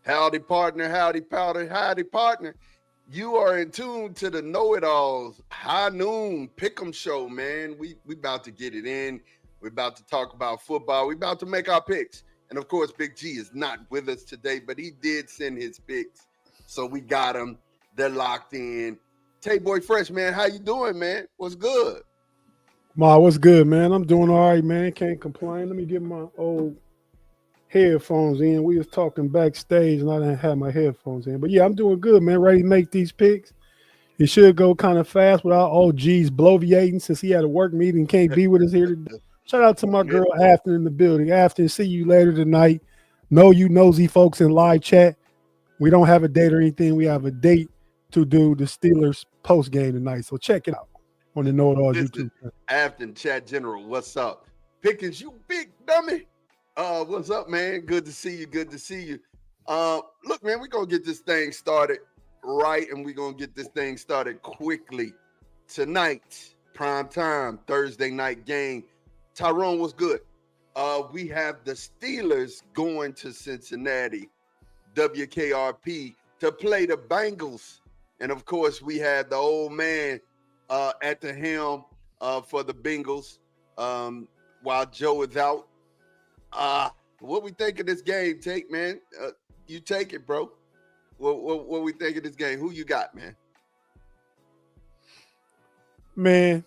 Howdy, partner. Howdy, powder. Howdy, partner. You are in tune to the KnoItAllz High Noon Pick'em Show, man. We about to get it in. We're about to talk about football. We're about to make our picks. And of course, Big G is not with us today, but he did send his picks. So we got them. They're locked in. Tay Boy Fresh, man, how you doing, man? What's good? Ma, what's good, man? I'm doing all right, man. Can't complain. Let me get my old headphones in. We was talking backstage, and I didn't have my headphones in. But yeah, I'm doing good, man. Ready to make these picks. It should go kind of fast without OG's bloviating since he had a work meeting and can't be with us here today. Shout out to my girl Afton in the building. Afton, see you later tonight. Know you nosy folks in live chat. We don't have a date or anything. We have a date to do the Steelers post game tonight. So check it out on the KnoItAllz YouTube. Afton Chat General, what's up? Pickens, you big dummy. What's up, man? Good to see you. Good to see you. Look, man, we're gonna get this thing started right, and we're gonna get this thing started quickly. Tonight, prime time, Thursday night game. Tyrone, what's good? We have the Steelers going to Cincinnati, WKRP, to play the Bengals. And of course, we had the old man at the helm for the Bengals while Joe is out. What we think of this game, Take, man? You take it, bro. What we think of this game? Who you got, man? Man,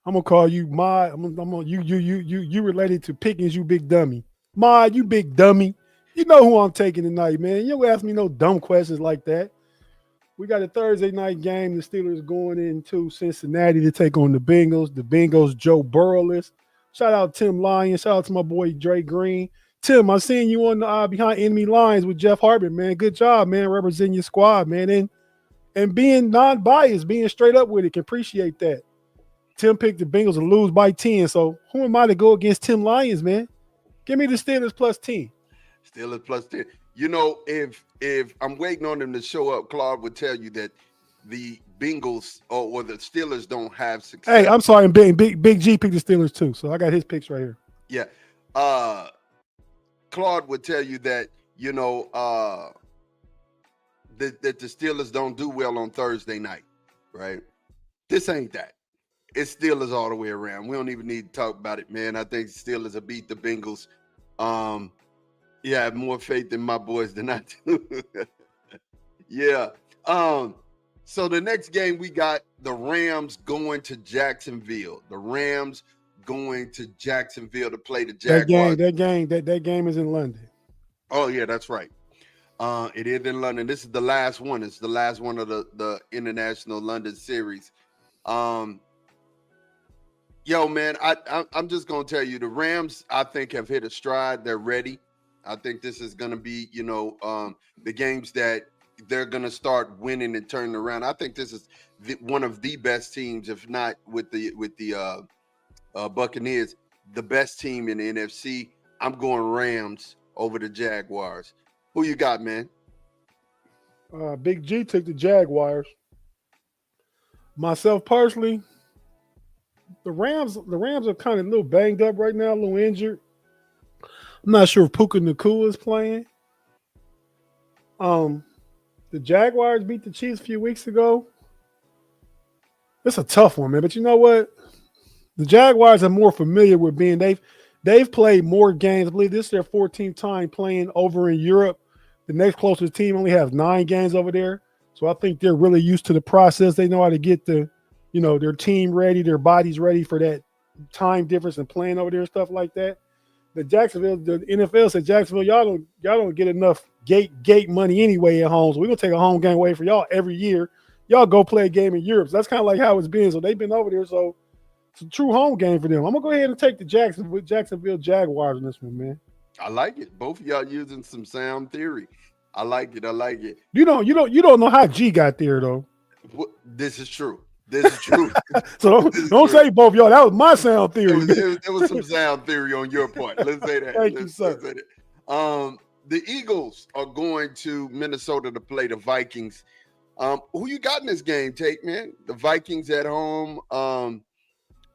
I'm gonna call you Ma. I'm gonna you related to Pickens, you big dummy. Ma, you big dummy. You know who I'm taking tonight, man. You don't ask me no dumb questions like that. We got a Thursday night game. The Steelers going into Cincinnati to take on the Bengals. The Bengals, Joe Burrowless. Shout out Tim Lyon. Shout out to my boy Dre Green. Tim, I seen you on the Behind Enemy Lines with Jeff Hartman, man. Good job, man, representing your squad, man, and being non-biased, being straight up with it. Can appreciate that. Tim picked the Bengals to lose by 10. So who am I to go against Tim Lyons, man? Give me the Steelers plus 10. Steelers plus 10. You know, if I'm waiting on them to show up, Claude would tell you that the Bengals or the Steelers don't have success. Hey, I'm sorry, and Big G picked the Steelers too, so I got his picks right here. Yeah. Claude would tell you that, you know, that the Steelers don't do well on Thursday night, right? This ain't that. It's Steelers all the way around. We don't even need to talk about it, man. I think Steelers will beat the Bengals. Yeah, I have more faith in my boys than I do. Yeah. So the next game we got the Rams going to Jacksonville. The Rams going to Jacksonville to play the Jaguars. That game is in London. Oh yeah, that's right. It is in London. This is the last one. It's the last one of the International London series. Yo, man, I'm just gonna tell you, the Rams, I think, have hit a stride. They're ready. I think this is gonna be, you know, the games that they're gonna start winning and turning around. I think this is one of the best teams, if not with the Buccaneers, the best team in the NFC. I'm going Rams over the Jaguars. Who you got, man? Big G took the Jaguars. Myself personally, the Rams are kind of a little banged up right now, a little injured. I'm not sure if Puka Nacua is playing. The Jaguars beat the Chiefs a few weeks ago. It's a tough one, man. But you know what? The Jaguars are more familiar with being they've played more games. I believe this is their 14th time playing over in Europe. The next closest team only has 9 games over there. So I think they're really used to the process. They know how to get their team ready, their bodies ready for that time difference and playing over there and stuff like that. The NFL said, Jacksonville, y'all don't get enough gate money anyway at home. So we're gonna take a home game away for y'all every year. Y'all go play a game in Europe. So that's kind of like how it's been. So they've been over there. So it's a true home game for them. I'm gonna go ahead and take the Jacksonville Jaguars in this one, man. I like it. Both of y'all using some sound theory. I like it. You don't know how G got there though. This is true. So don't say both y'all. That was my sound theory. There was some sound theory on your part. Let's say that. Thank you, sir. The Eagles are going to Minnesota to play the Vikings. Who you got in this game, Take, man? The Vikings at home.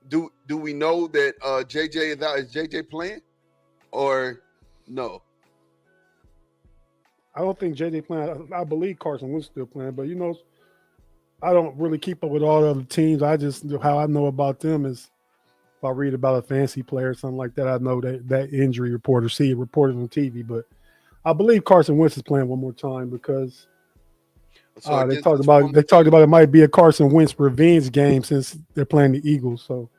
Do we know that JJ is out? Is JJ playing or no? I don't think JJ playing. I believe Carson Wentz still playing, but I don't really keep up with all the other teams. I just how I know about them is if I read about a fancy player or something like that, I know that injury report or see it reported on TV. But I believe Carson Wentz is playing one more time because So I they guess talked this about former it might be a Carson Wentz revenge game since they're playing the Eagles. So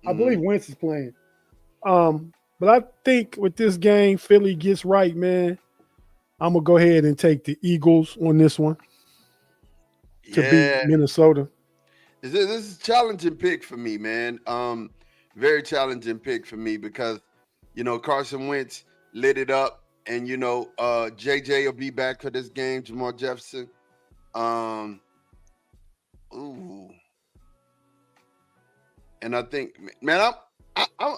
I believe Wentz is playing. But I think with this game, Philly gets right, man. I'm gonna go ahead and take the Eagles on this one to beat Yeah, Minnesota. this is a challenging pick for me, man. Very challenging pick for me because Carson Wentz lit it up, and JJ will be back for this game. Jamal Jefferson. Um, ooh, and I think, man, I'm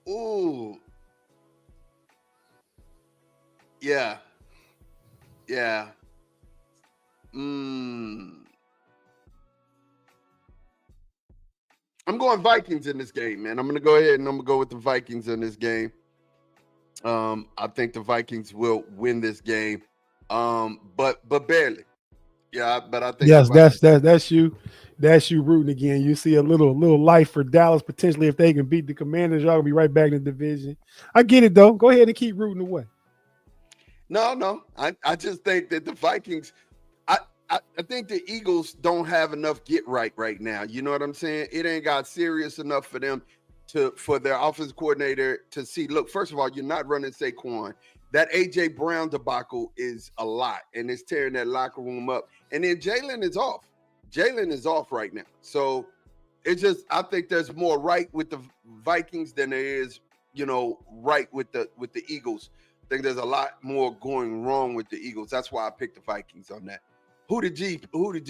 ooh, yeah, yeah. Mm. I'm going Vikings in this game, man. I'm gonna go ahead and I'm gonna go with the Vikings in this game. I think the Vikings will win this game, but barely. Yeah, but I think the Yes, Vikings. that's you. That's you rooting again. You see a little life for Dallas potentially if they can beat the Commanders. Y'all gonna be right back in the division. I get it though. Go ahead and keep rooting away. No. I just think that the Vikings. I, I think the Eagles don't have enough get right now. You know what I'm saying? It ain't got serious enough for them for their offensive coordinator to see. Look, first of all, you're not running Saquon. That AJ Brown debacle is a lot, and it's tearing that locker room up. And then Jalen is off. Jalen is off right now. So I think there's more right with the Vikings than there is, right with the Eagles. I think there's a lot more going wrong with the Eagles. That's why I picked the Vikings on that. Who did G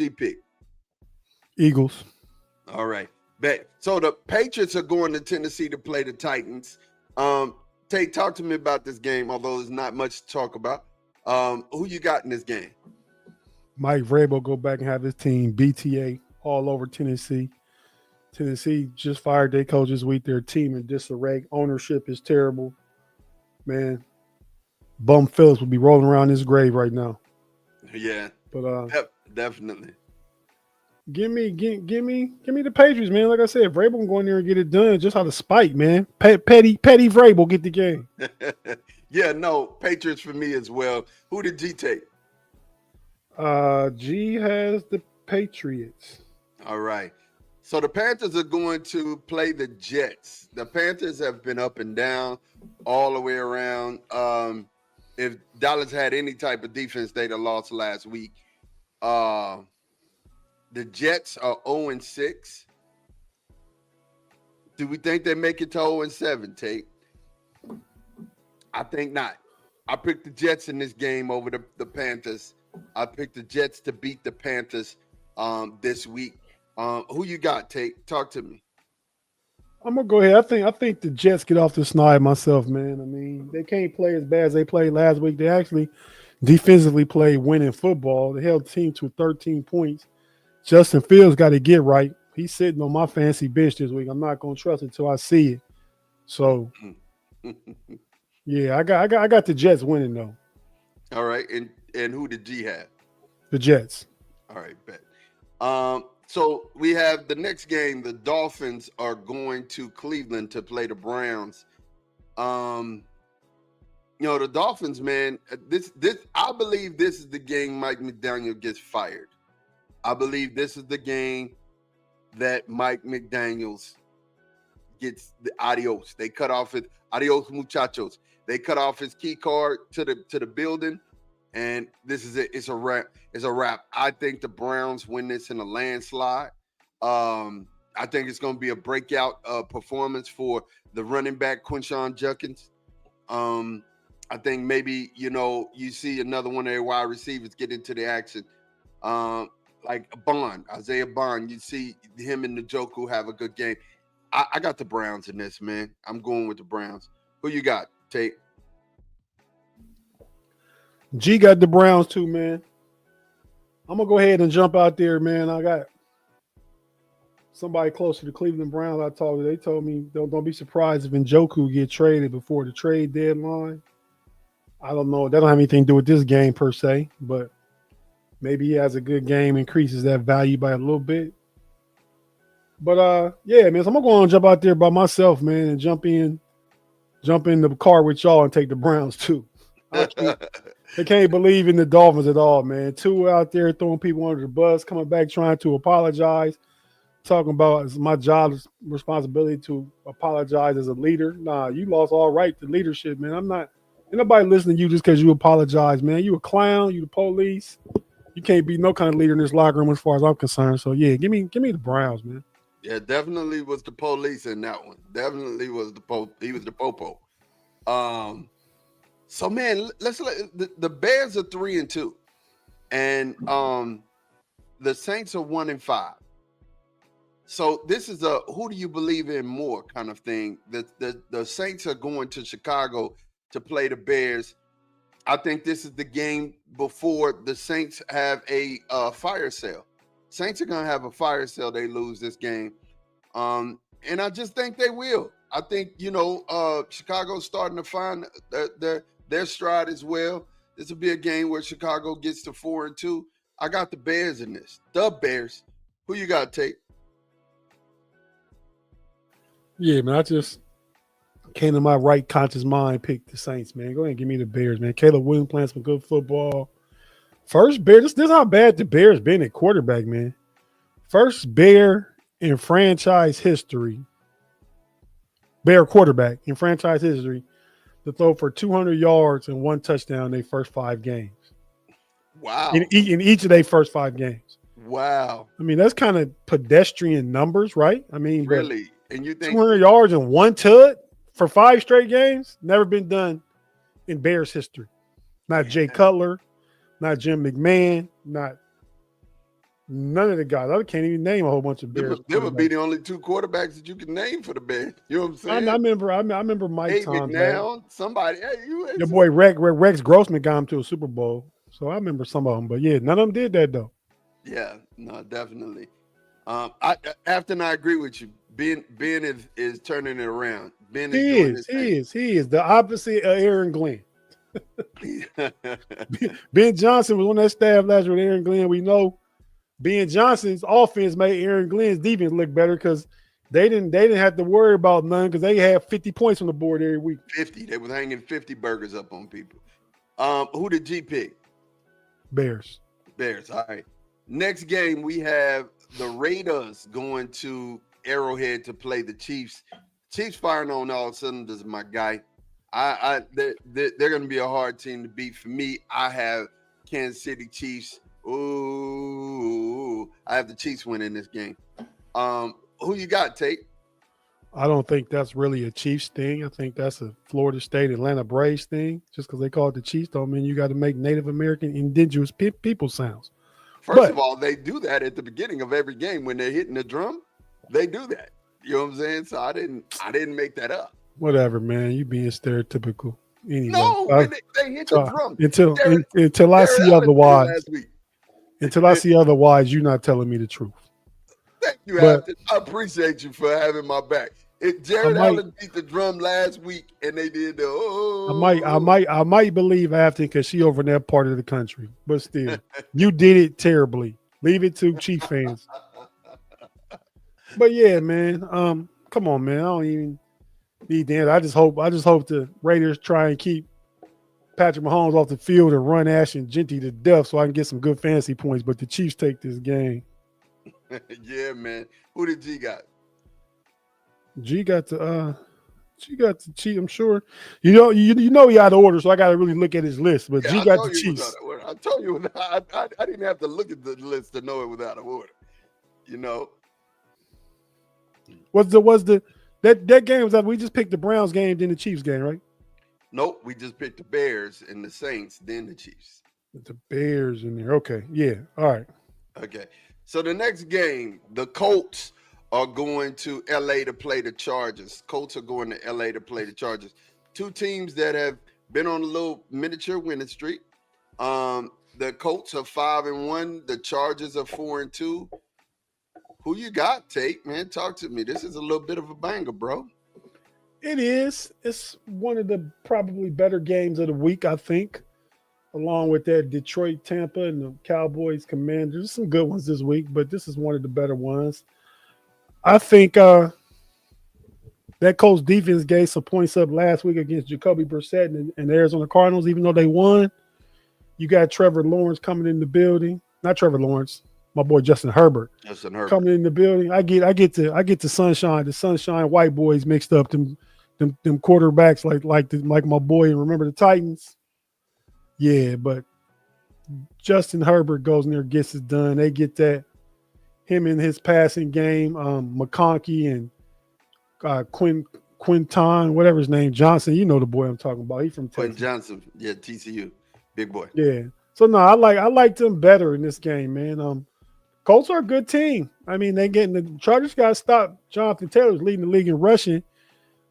pick? Eagles. All right. Bet. So the Patriots are going to Tennessee to play the Titans. Talk to me about this game, although there's not much to talk about. Who you got in this game? Mike Vrabel go back and have his team BTA all over Tennessee. Tennessee just fired their coach this week. Their team in disarray. Ownership is terrible. Man, Bum Phillips would be rolling around his grave right now. Yeah, but definitely. Give me the Patriots, man. Like I said, Vrabel can go in there and get it done just out of spite, man. Petty Vrabel get the game. Yeah, no, Patriots for me as well. Who did G take? G has the Patriots. All right. So the Panthers are going to play the Jets. The Panthers have been up and down all the way around. If Dallas had any type of defense, they'd have lost last week. The Jets are 0-6. Do we think they make it to 0-7, Tate? I think not. I picked the Jets in this game over the Panthers. I picked the Jets to beat the Panthers this week. Who you got, Tate? Talk to me. I'm gonna go ahead. I think the Jets get off the snide myself, man. I mean, they can't play as bad as they played last week. They actually defensively played winning football. They held the team to 13 points. Justin Fields got to get right. He's sitting on my fancy bench this week. I'm not gonna trust it until I see it. So, yeah, I got the Jets winning though. All right, and who did G have? The Jets. All right, bet. So we have the next game. The Dolphins are going to Cleveland to play the Browns. The Dolphins, man. This I believe this is the game Mike McDaniel gets fired. I believe this is the game that Mike McDaniels gets the adios. They cut off his adios, muchachos. They cut off his key card to the building. And this is it. It's a wrap. It's a wrap. I think the Browns win this in a landslide. I think it's going to be a breakout performance for the running back, Quinshon Judkins. I think maybe, you see another one of their wide receivers get into the action. Like Isaiah Bond. You see him and Njoku have a good game. I got the Browns in this, man. I'm going with the Browns. Who you got, Tate? G got the Browns too, man. I'm gonna go ahead and jump out there, man. I got somebody close to the Cleveland Browns. I talked to. They told me don't be surprised if Njoku get traded before the trade deadline. I don't know. That don't have anything to do with this game per se, but maybe he has a good game, increases that value by a little bit. But yeah, man. So I'm gonna go and jump out there by myself, man, and jump in the car with y'all and take the Browns too. I can't believe in the Dolphins at all, man. Two out there throwing people under the bus, coming back trying to apologize, talking about it's my job's responsibility to apologize as a leader. Nah, you lost all right to leadership, man. I'm not. Ain't nobody listening to you just because you apologize, man. You a clown. You the police. You can't be no kind of leader in this locker room as far as I'm concerned. So yeah, give me the Browns, man. Yeah, definitely was the police in that one. Definitely was he was the popo. So man, let's the Bears are 3-2, and the Saints are 1-5. So this is a who do you believe in more kind of thing. The Saints are going to Chicago to play the Bears. I think this is the game before the Saints have a fire sale. Saints are gonna have a fire sale. They lose this game, and I just think they will. I think Chicago's starting to find their stride as well. This will be a game where Chicago gets to 4-2. I got the Bears in this. The Bears. Who you got, Tate? Yeah, man. I just came to my right conscious mind, pick the Saints, man. Go ahead and give me the Bears, man. Caleb Williams playing some good football. First Bear. This is how bad the Bears been at quarterback, man. First Bear in franchise history. Bear quarterback in franchise history to throw for 200 yards and 1 touchdown in their first 5 games. Wow. In each of their first 5 games. Wow. I mean, that's kind of pedestrian numbers, right? I mean, really? And you think 200 yards and 1 tud for 5 straight games? Never been done in Bears history. Not Jay Cutler, not Jim McMahon, not none of the guys. I can't even name a whole bunch of Bears. They would be the only 2 quarterbacks that you can name for the Bears. You know what I'm saying? I remember Mike Tomlin. Now somebody. Hey, your boy Rex Grossman got him to a Super Bowl. So I remember some of them. But yeah, none of them did that though. Yeah, no, definitely. I agree with you. Ben is turning it around. Ben is He is the opposite of Aaron Glenn. Ben Johnson was on that staff last year with Aaron Glenn. We know Ben Johnson's offense made Aaron Glenn's defense look better because they didn't have to worry about none because they had 50 points on the board every week. 50. They was hanging 50 burgers up on people. Who did G pick? Bears. All right. Next game, we have the Raiders going to Arrowhead to play the Chiefs. Chiefs firing on all cylinders, my guy. They're going to be a hard team to beat. For me, I have Kansas City Chiefs. Ooh, I have the Chiefs winning this game. Who you got, Tate? I don't think that's really a Chiefs thing. I think that's a Florida State, Atlanta Braves thing. Just because they call it the Chiefs don't mean you got to make Native American indigenous people sounds. First of all, they do that at the beginning of every game when they're hitting the drum. They do that. You know what I'm saying? So I didn't make that up. Whatever, man. You being stereotypical. Anyway, no, they hit the drum. Until I see otherwise. Until I see otherwise, you're not telling me the truth. Thank you, Afton. I appreciate you for having my back. If Jared Allen beat the drum last week and they did I might believe Afton because she over in that part of the country. But still, you did it terribly. Leave it to Chief fans. But yeah, man. Come on, man. I don't even need that. I just hope the Raiders try and keep Patrick Mahomes off the field and run Ashton Genty to death so I can get some good fantasy points. But the Chiefs take this game. Yeah, man. Who did G got? G got the Chiefs, I'm sure. You know he out of order, so I got to really look at his list. But G got the Chiefs. I told you I didn't have to look at the list to know it was out of order. You know. That game was that we just picked the Browns game, then the Chiefs game, right? Nope, we just picked the Bears and the Saints, then the Chiefs. The Bears in there. Okay. Yeah. All right. Okay. So the next game, the Colts are going to LA to play the Chargers. Colts are going to LA to play the Chargers. 2 teams that have been on a little miniature winning streak. The Colts are 5-1. The Chargers are 4-2. Who you got, Tate? Man, talk to me. This is a little bit of a banger, bro. It is. It's one of the probably better games of the week, I think, along with that Detroit, Tampa, and the Cowboys, Commanders. There's some good ones this week, but this is one of the better ones. I think that Colts defense gave some points up last week against Jacoby Brissett and the Arizona Cardinals, even though they won. You got Trevor Lawrence coming in the building. Not Trevor Lawrence, my boy Justin Herbert. Justin Herbert coming in the building. I get the sunshine white boys mixed up. Them quarterbacks like my boy. Remember the Titans? Yeah, but Justin Herbert goes in there, gets it done. They get that. Him in his passing game, McConkey and Quinton, whatever his name, Johnson. You know the boy I'm talking about. He's from Texas. Quentin Johnson, yeah, TCU, big boy. Yeah. So no, I like them better in this game, man. Colts are a good team. I mean, the Chargers got to stop Jonathan Taylor's leading the league in rushing,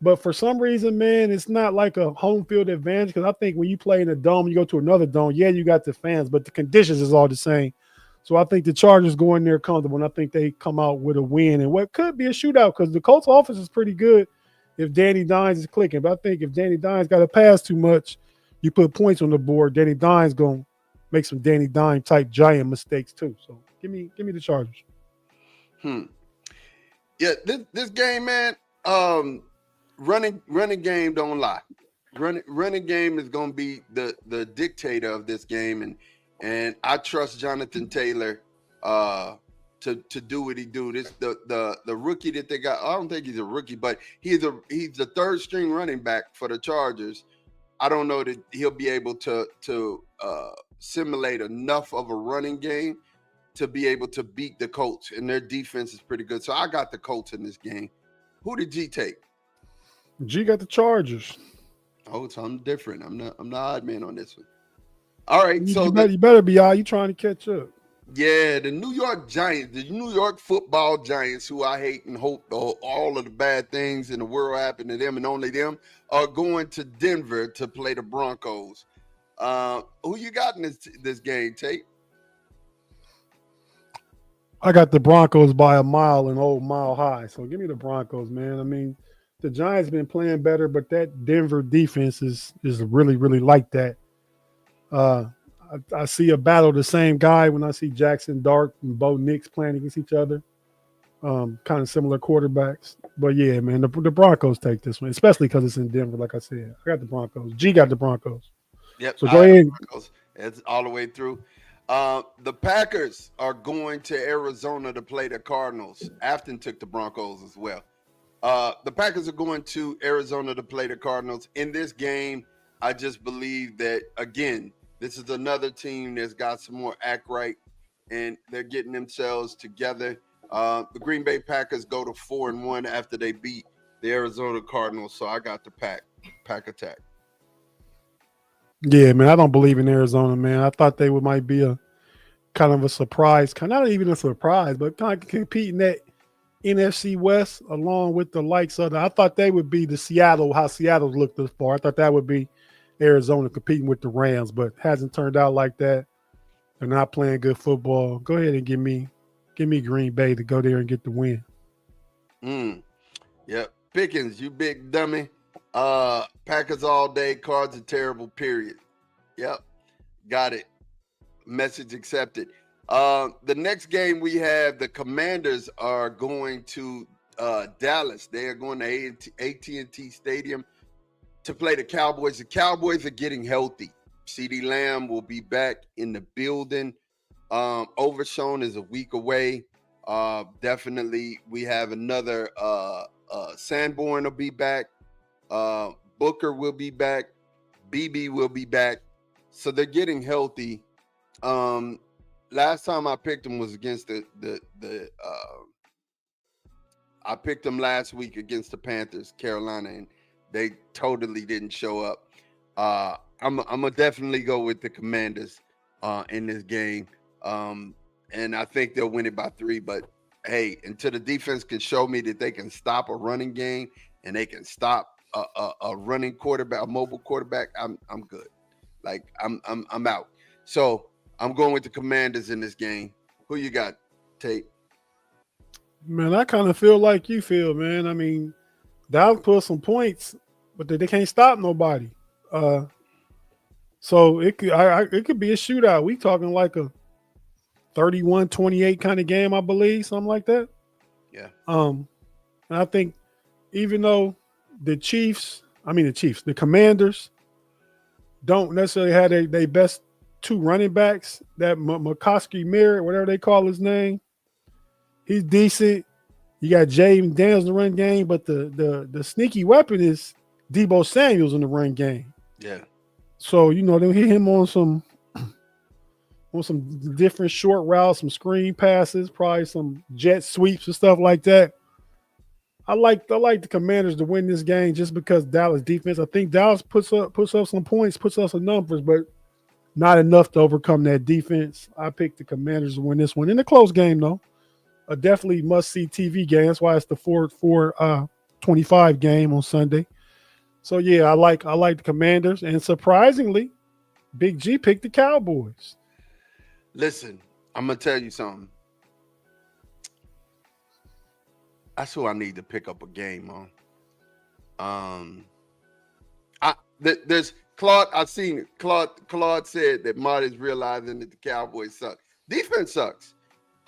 but for some reason, man, it's not like a home field advantage because I think when you play in a dome, you go to another dome. Yeah, you got the fans, but the conditions is all the same. So I think the Chargers go in there comfortable, and I think they come out with a win and what could be a shootout because the Colts offense is pretty good if Danny Dimes is clicking. But I think if Danny Dimes got to pass too much, you put points on the board, Danny Dimes going to make some Danny Dimes type giant mistakes too. So give me the Chargers. Yeah, this game, man, running game don't lie. Running game is going to be the dictator of this game, and I trust Jonathan Taylor to do what he do. This the rookie that they got. I don't think he's a rookie, but he's the third string running back for the Chargers. I don't know that he'll be able to simulate enough of a running game to be able to beat the Colts, and their defense is pretty good. So I got the Colts in this game. Who did G take? G got the Chargers. Oh, it's something different. I'm the odd man on this one. All right, you better be out. You trying to catch up? Yeah, the New York Giants, the New York Football Giants, who I hate and hope all of the bad things in the world happen to them and only them, are going to Denver to play the Broncos. Who you got in this game, Tate? I got the Broncos by a mile and Mile High. So give me the Broncos, man. I mean, the Giants been playing better, but that Denver defense is really, really like that. I see a battle the same guy when I see Jackson Dart and Bo Nix playing against each other. Kind of similar quarterbacks. But yeah, man, the Broncos take this one, especially because it's in Denver, like I said. I got the Broncos. G got the Broncos. Yep. So go ahead. It's all the way through. The Packers are going to Arizona to play the Cardinals. Afton took the Broncos as well. The Packers are going to Arizona to play the Cardinals. In this game, I just believe that, again, this is another team that's got some more act right, and they're getting themselves together. The Green Bay Packers go to 4-1 after they beat the Arizona Cardinals, so I got the Pack attack. Yeah, man, I don't believe in Arizona, man. I thought they might be a kind of a surprise, not even a surprise, but kind of competing that NFC West along with the likes of I thought they would be the Seattle, how Seattle's looked this far. I thought that would be Arizona competing with the Rams, but hasn't turned out like that. They're not playing good football. Go ahead and give me Green Bay to go there and get the win. Yep. Pickens, you big dummy. Packers all day, Cards are terrible, period. Yep. Got it. Message accepted. The next game we have, the Commanders are going to Dallas. They are going to AT&T Stadium to play the Cowboys. The Cowboys are getting healthy. CeeDee Lamb will be back in the building. Overshown is a week away. Definitely, we have another Sanborn will be back. Booker will be back. BB will be back. So they're getting healthy. Last time I picked them was against I picked them last week against the Panthers, Carolina, and they totally didn't show up. I'm gonna definitely go with the Commanders in this game. And I think they'll win it by 3. But hey, until the defense can show me that they can stop a running game and they can stop a running quarterback, a mobile quarterback, I'm good. Like I'm out. So I'm going with the Commanders in this game. Who you got, Tate? Man, I kind of feel like you feel, man. I mean, Dallas put some points, but they can't stop nobody. So it could be a shootout. We talking like a 31-28 kind of game, I believe, something like that. Yeah. And I think even though the Commanders don't necessarily have their best two running backs, that McCoskey Merritt, whatever they call his name, he's decent. You got Jaden Daniels in the run game, but the sneaky weapon is Debo Samuels in the run game. Yeah. So, they'll hit him on some different short routes, some screen passes, probably some jet sweeps and stuff like that. I like the Commanders to win this game just because Dallas defense. I think Dallas puts up some points, puts up some numbers, but not enough to overcome that defense. I picked the Commanders to win this one in a close game, though. A definitely must-see TV game. That's why it's the 4:25 game on Sunday. So yeah, I like the Commanders, and surprisingly, Big G picked the Cowboys. Listen, I'm gonna tell you something. That's who I need to pick up a game on. There's Claude. I've seen it. Claude said that Marty's realizing that the Cowboys suck. Defense sucks.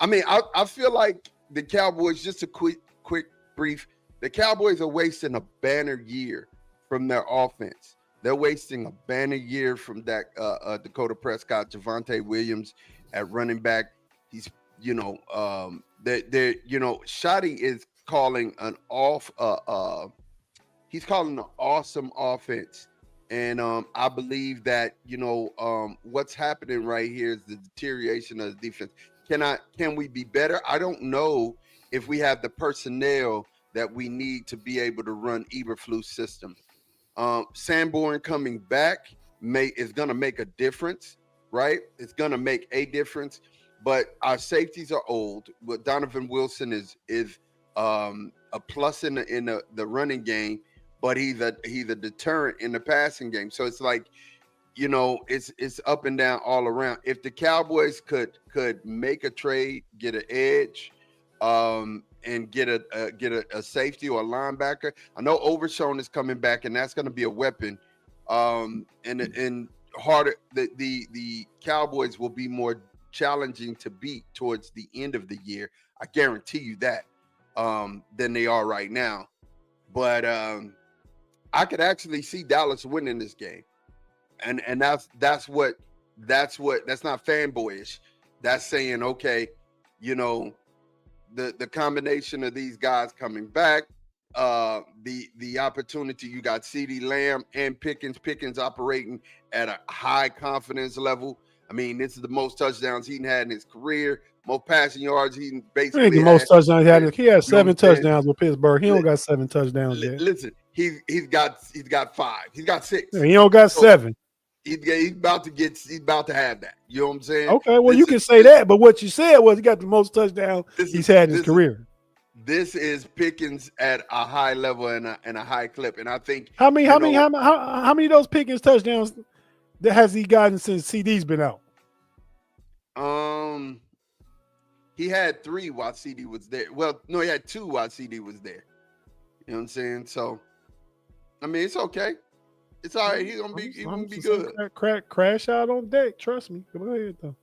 I mean, I feel like the Cowboys, just a quick brief, the Cowboys are wasting a banner year from their offense. They're wasting a banner year from that Dakota Prescott, Javonte Williams at running back. He's, Shotty is calling he's calling an awesome offense. And I believe that, what's happening right here is the deterioration of the defense. Can we be better? I don't know if we have the personnel that we need to be able to run Eberflus system. Sanborn coming back is going to make a difference, right? It's going to make a difference. But our safeties are old. But Donovan Wilson is a plus in the running game, but he's a deterrent in the passing game. So it's like, it's up and down all around. If the Cowboys could make a trade, get an edge, and get a safety or a linebacker. I know Overshown is coming back, and that's going to be a weapon. And harder. The Cowboys will be more challenging to beat towards the end of the year. I guarantee you that, than they are right now. But I could actually see Dallas winning this game. And that's not fanboyish. That's saying, okay, the combination of these guys coming back, the opportunity, you got CeeDee Lamb and Pickens operating at a high confidence level. I mean, this is the most touchdowns he had in his career, most passing yards he basically had. The most touchdowns he had. He had 7 touchdowns with Pittsburgh. He don't got 7 touchdowns yet. Listen, he's got 5. He's got 6. Yeah, he don't got 7. He's about to have that. You know what I'm saying? Okay, well, you can say that, but what you said was he got the most touchdowns he's had in his career. This is Pickens at a high level and a high clip, and I think how many of those Pickens touchdowns that has he gotten since CD's been out? He had 3 while CD was there. Well, no, he had 2 while CD was there. You know what I'm saying? So, I mean, it's okay. It's all right. He's gonna be good. Crash out on deck. Trust me. Go ahead though.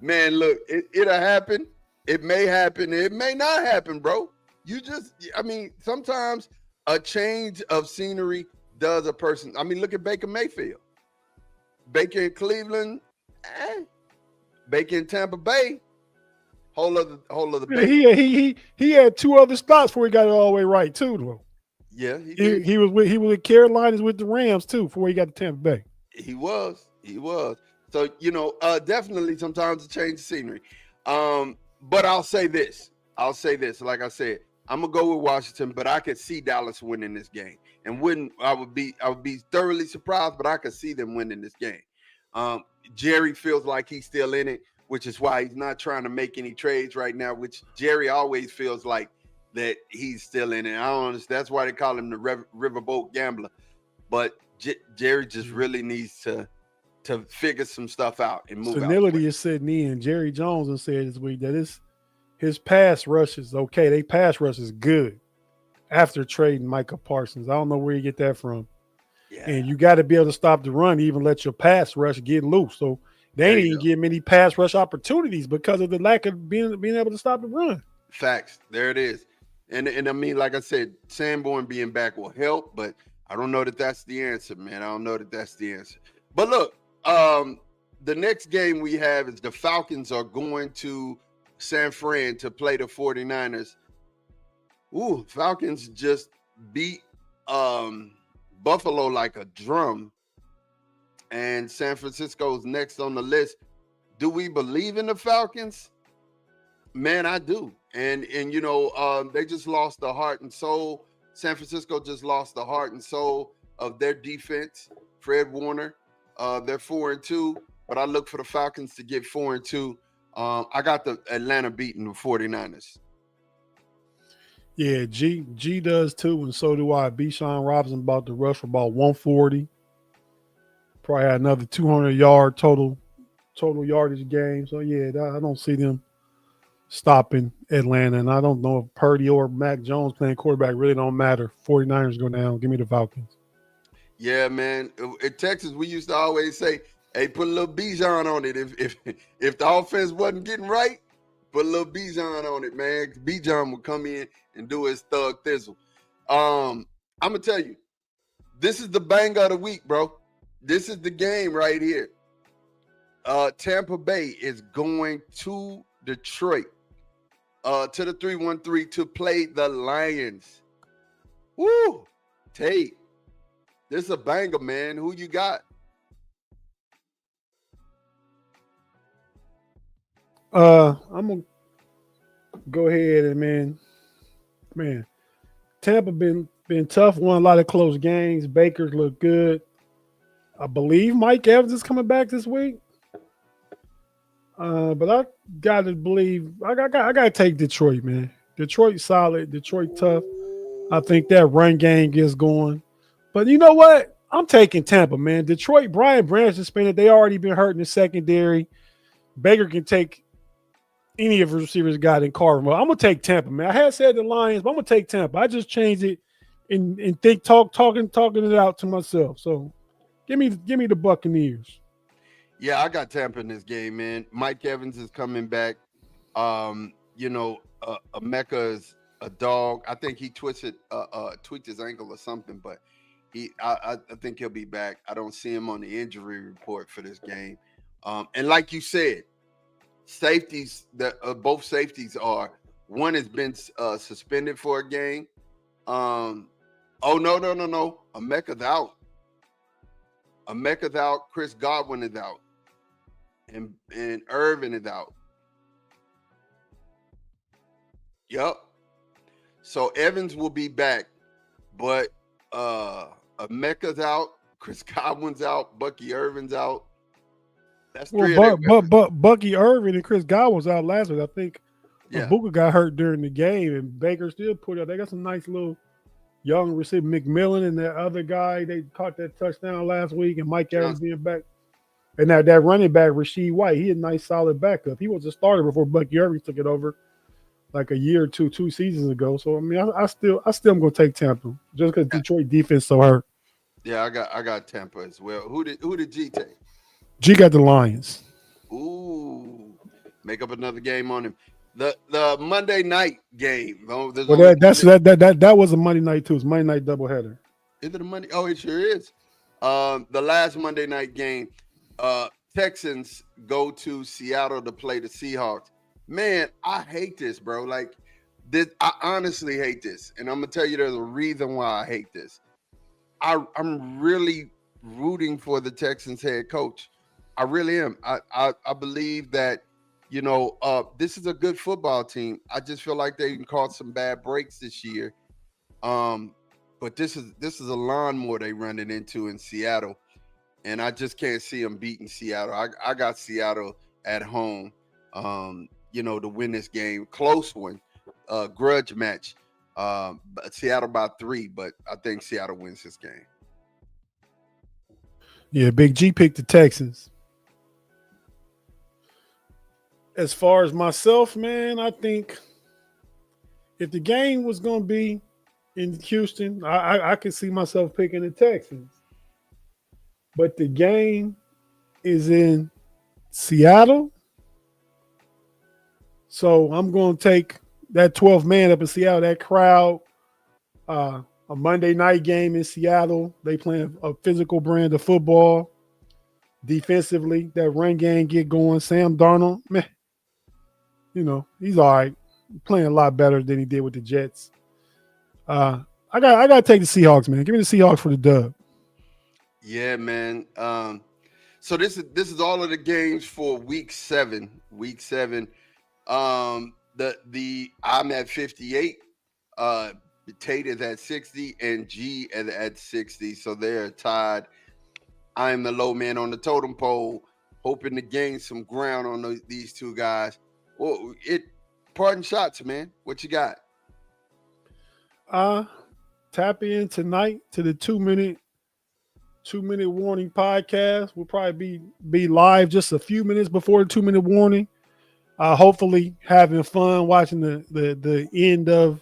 Man, look, it'll happen. It may happen. It may not happen, bro. Sometimes a change of scenery does a person. I mean, look at Baker Mayfield. Baker in Cleveland, Baker in Tampa Bay, whole other Baker. He had 2 other stops before he got it all the way right too, though. Yeah, he was with Carolina, with the Rams too before he got to Tampa Bay. He was. So definitely sometimes a change of scenery. But I'll say this. Like I said, I'm gonna go with Washington, but I could see Dallas winning this game. And I would be thoroughly surprised, but I could see them winning this game. Jerry feels like he's still in it, which is why he's not trying to make any trades right now, which Jerry always feels like that he's still in it. I don't understand. That's why they call him the riverboat gambler. But Jerry just really needs to figure some stuff out and move. Senility is sitting in. Jerry Jones has said this week that his pass rush is okay. They pass rush is good. after trading Micah Parsons. I don't know where you get that from. Yeah. And you got to be able to stop the run, even let your pass rush get loose. So they There ain't you even go. get many pass rush opportunities because of the lack of being able to stop the run. Facts. There it is. And I mean, like I said, Sanborn being back will help, but I don't know that that's the answer, man. I don't know that that's the answer. But look, the next game we have is the Falcons are going to San Fran to play the 49ers. Ooh, Falcons just beat Buffalo like a drum, and San Francisco's next on the list. Do we believe in the Falcons? Man, I do. And you know, they just lost the heart and soul. San Francisco just lost the heart and soul of their defense. Fred Warner, they're 4-2, but I look for the Falcons to get 4-2. I got the Atlanta beating the 49ers. Yeah, G does too, and so do I. Bijan Robinson about to rush for about 140. Probably had another 200-yard total yardage game. So yeah, I don't see them stopping Atlanta. And I don't know if Purdy or Mac Jones playing quarterback really don't matter. 49ers go down. Give me the Falcons. Yeah, man. In Texas, we used to always say, "Hey, put a little Bijan on it." If the offense wasn't getting right, put a little Bijan on it, man. Bijan would come in and do his thug thizzle. I'm gonna tell you, this is the bang of the week, bro. This is the game right here. Tampa Bay is going to Detroit, to the 313 to play the Lions. Woo! Tate, this is a banger, man. Who you got? I'm gonna go ahead and man, Tampa been tough, won a lot of close games. Baker's look good. I believe Mike Evans is coming back this week. But I gotta believe I gotta take Detroit, man. Detroit solid, Detroit tough. I think that run game gets going. But you know what? I'm taking Tampa, man. Detroit, Brian Branch suspended. They already been hurt in the secondary. Baker can take any of the receivers got in Carver. I'm gonna take Tampa, man. I had said the Lions, but I'm gonna take Tampa. I just changed it and talking it out to myself. So give me the Buccaneers. Yeah, I got Tampa in this game, man. Mike Evans is coming back. You know, Emeka is a dog. I think he tweaked his ankle or something, but I think he'll be back. I don't see him on the injury report for this game. And like you said, safeties that both safeties are. One has been suspended for a game. Oh no. Emeka's out. Emeka's out. Chris Godwin is out. And Irvin is out. Yep. So Evans will be back, but Emeka's out, Chris Godwin's out, Bucky Irvin's out. That's three of them. Bucky Irvin and Chris Godwin was out last week. I think Yeah. Booker got hurt during the game, and Baker still put out. They got some nice little young receiver, McMillan and that other guy. They caught that touchdown last week, and Mike Evans being back. And now that running back, Rasheed White, he a nice solid backup. He was a starter before Bucky Irvin took it over like a year or two seasons ago. So I mean, I still am gonna take Tampa just because Detroit defense so hurt. Yeah, I got Tampa as well. Who did G take? G got the Lions. Ooh, make up another game on him. The Monday night game. Well, that was a Monday night too. It's Monday night doubleheader. Is it a Monday? Oh, it sure is. The last Monday night game. Texans go to Seattle to play the Seahawks. Man, I hate this, bro. Like this, I honestly hate this, and I'm gonna tell you there's a reason why I hate this. I'm really rooting for the Texans head coach. I really am. I believe that this is a good football team. I just feel like they caught some bad breaks this year. But this is a lawnmower they running into in Seattle. And I just can't see them beating Seattle. I got Seattle at home, to win this game. Close one, grudge match. Seattle by 3, but I think Seattle wins this game. Yeah, Big G picked the Texans. As far as myself, man, I think if the game was going to be in Houston. I can see myself picking the Texans, but the game is in Seattle, so I'm going to take that 12 man up in Seattle. That crowd, a Monday night game in Seattle. They playing a physical brand of football. Defensively, that run game get going. Sam Darnold, man, he's all right. Playing a lot better than he did with the Jets. I got to take the Seahawks, man. Give me the Seahawks for the dub. Yeah, man. So this is all of the games for week 7. Week 7. The I'm at 58. Tate is at 60 and G at 60. So they're tied. I'm the low man on the totem pole, hoping to gain some ground on these two guys. Well, pardon shots, man. What you got? Tap in tonight to the 2-minute warning podcast. We'll probably be live just a few minutes before the 2-minute warning. Hopefully having fun watching the end of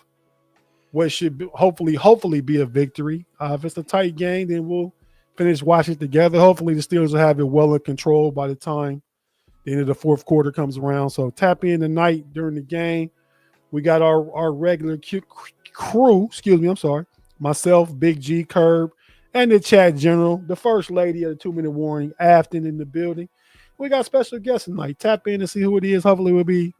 what should be, hopefully be a victory. If it's a tight game, then we'll finish watching it together. Hopefully the Steelers will have it well in control by the time the end of the fourth quarter comes around. So tap in tonight during the game. We got our regular crew. Excuse me, I'm sorry. Myself, Big G, Curb, and the chat general, the first lady of the 2-minute warning, Afton in the building. We got special guests tonight. Tap in and see who it is. Hopefully we'll be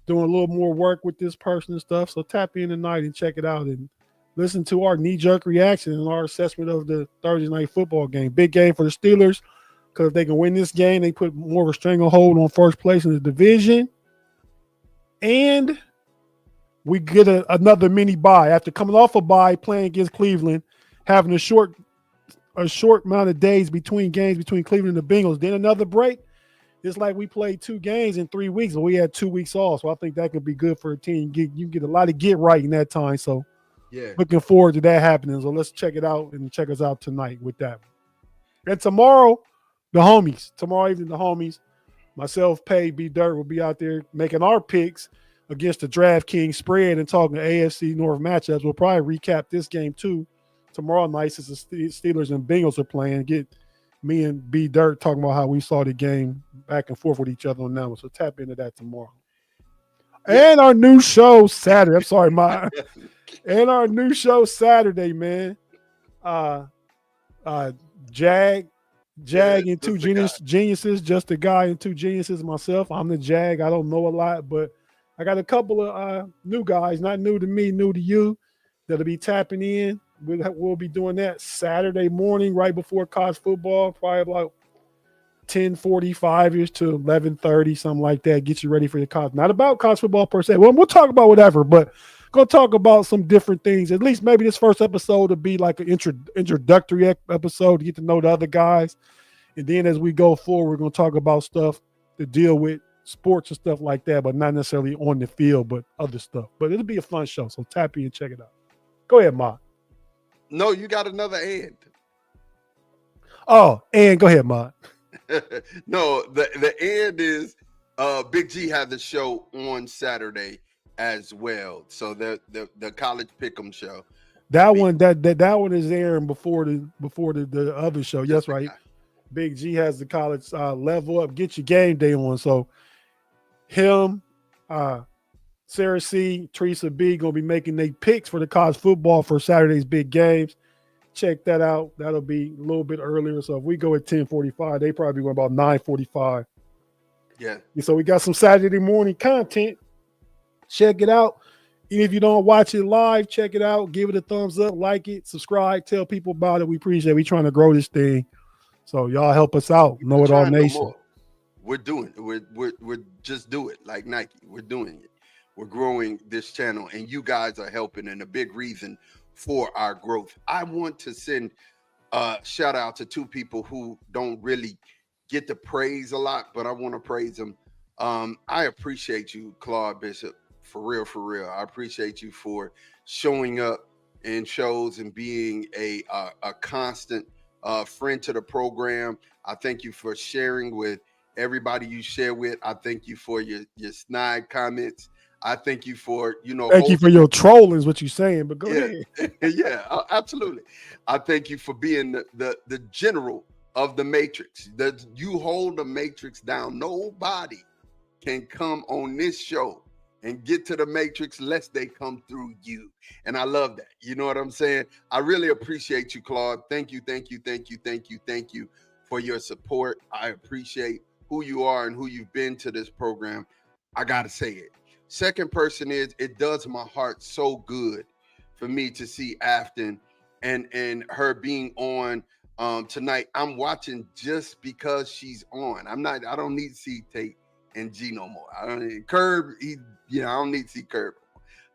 doing a little more work with this person and stuff. So tap in tonight and check it out and listen to our knee-jerk reaction and our assessment of the Thursday night football game. Big game for the Steelers because if they can win this game, they put more of a stranglehold on first place in the division. And we get another mini bye after coming off a bye, playing against Cleveland, having a short amount of days between games between Cleveland and the Bengals. Then another break. It's like we played 2 games in 3 weeks, but we had 2 weeks off. So I think that could be good for a team. You can get a lot of get right in that time. So yeah, looking forward to that happening. So let's check it out and check us out tonight with that. And tomorrow, tomorrow evening, the homies, myself, Pay, B Dirt will be out there making our picks against the DraftKings spread and talking AFC North matchups. We'll probably recap this game too tomorrow night since the Steelers and Bengals are playing. Get me and B Dirt talking about how we saw the game back and forth with each other on that one. So tap into that tomorrow. Yeah. And our new show Saturday. I'm sorry, and our new show Saturday, man. Jag and two geniuses, just a guy and two geniuses myself. I'm the Jag. I don't know a lot, but I got a couple of new guys, not new to me, new to you, that'll be tapping in. We'll be doing that Saturday morning right before college football, probably about 10:45ish to 11:30, something like that. Get you ready for the college. Not about college football per se. Well, we'll talk about whatever, but gonna talk about some different things. At least maybe this first episode will be like an introductory episode to get to know the other guys. And then as we go forward, we're gonna talk about stuff to deal with sports and stuff like that, but not necessarily on the field, but other stuff. But it'll be a fun show. So tap in and check it out. Go ahead, Ma. No, you got another and. Oh, and go ahead, Ma. No, the end is Big G had the show on Saturday as well. So the college pick'em show. That one is airing before the other show. Yes, right. Big G has the college level up, get your game day on. So him, Sarah C, Teresa B gonna be making their picks for the college football for Saturday's big games. Check that out. That'll be a little bit earlier. So if we go at 10:45, they probably go about 9:45. Yeah. So we got some Saturday morning content. Check it out. Even if you don't watch it live, check it out. Give it a thumbs up, like it, subscribe, tell people about it. We appreciate it. We're trying to grow this thing. So y'all help us out. Know It All Nation. We're doing it. We're just do it like Nike. We're doing it. We're growing this channel, and you guys are helping, and a big reason for our growth. I want to send a shout out to 2 people who don't really get to praise a lot, but I want to praise them. I appreciate you, Claude Bishop, for real. I appreciate you for showing up in shows and being a constant friend to the program. I thank you for sharing with everybody you share with. I thank you for your snide comments. I thank you for, Thank you for your trolling is what you're saying, but go ahead. Yeah, absolutely. I thank you for being the general of the matrix. That you hold the matrix down. Nobody can come on this show and get to the matrix lest they come through you. And I love that. You know what I'm saying? I really appreciate you, Claude. Thank you for your support. I appreciate who you are and who you've been to this program. I gotta say it. Second person is, it does my heart so good for me to see Afton and her being on tonight. I'm watching just because she's on. I don't need to see Tate and G no more. I don't need Curb. I don't need to see Curb,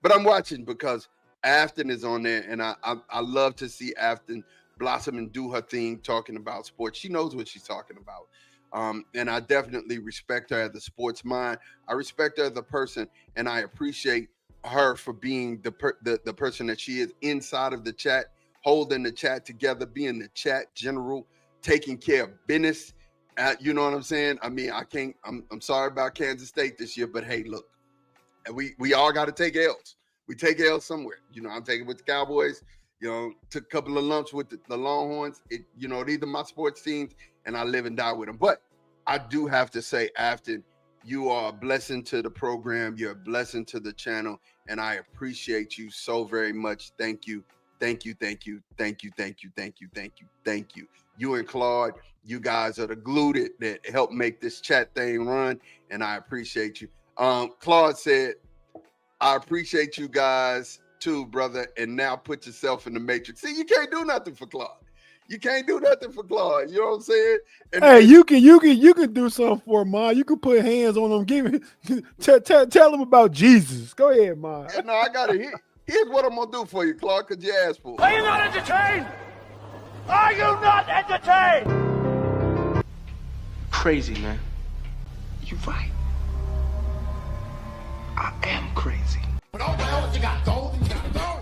but I'm watching because Afton is on there, and I love to see Afton blossom and do her thing, talking about sports. She knows what she's talking about. And I definitely respect her as a sports mind. I respect her as a person, and I appreciate her for being the person that she is inside of the chat, holding the chat together, being the chat general, taking care of business. You know what I'm saying? I mean, I'm sorry about Kansas State this year, but hey, look, we all got to take L's. We take L's somewhere. I'm taking with the Cowboys. Took a couple of lumps with the Longhorns. These are my sports teams, and I live and die with them. But I do have to say, Afton, you are a blessing to the program. You're a blessing to the channel, and I appreciate you so very much. Thank you. You and Claude, you guys are the glue that help make this chat thing run, and I appreciate you. Claude said, I appreciate you guys too, brother, and now put yourself in the matrix. See, you can't do nothing for Claude. You can't do nothing for Claude. You know what I'm saying? You can do something for him, Ma. You can put hands on him. Tell him about Jesus. Go ahead, Ma. Yeah, no, I got it. Here's what I'm gonna do for you, Claude, because you asked for it. Are you not entertained? Are you not entertained? Crazy, man. You right. I am crazy. But all the hell you got gold and you got gold.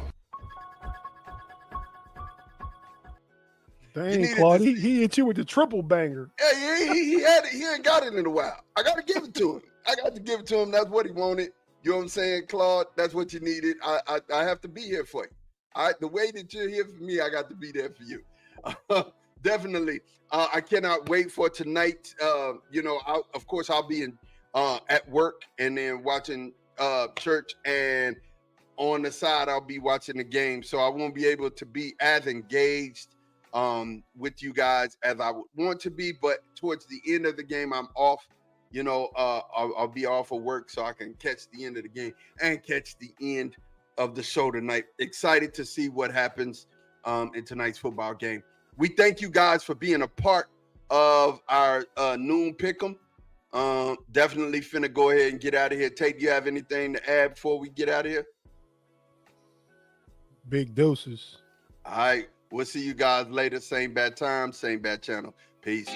Dang, Claude, he hit you with the triple banger. Yeah, he had it. He ain't got it in a while. I got to give it to him. That's what he wanted. You know what I'm saying, Claude? That's what you needed. I have to be here for you. The way that you're here for me, I got to be there for you. Definitely. I cannot wait for tonight. Of course, I'll be at work and then watching church, and on the side, I'll be watching the game. So I won't be able to be as engaged with you guys as I would want to be, but towards the end of the game, I'm off. I'll be off of work so I can catch the end of the game and catch the end of the show tonight. Excited to see what happens in tonight's football game. We thank you guys for being a part of our noon pick'em. Definitely finna go ahead and get out of here. Tate, do you have anything to add before we get out of here? Big doses. All right. We'll see you guys later. Same bad time, same bad channel. Peace.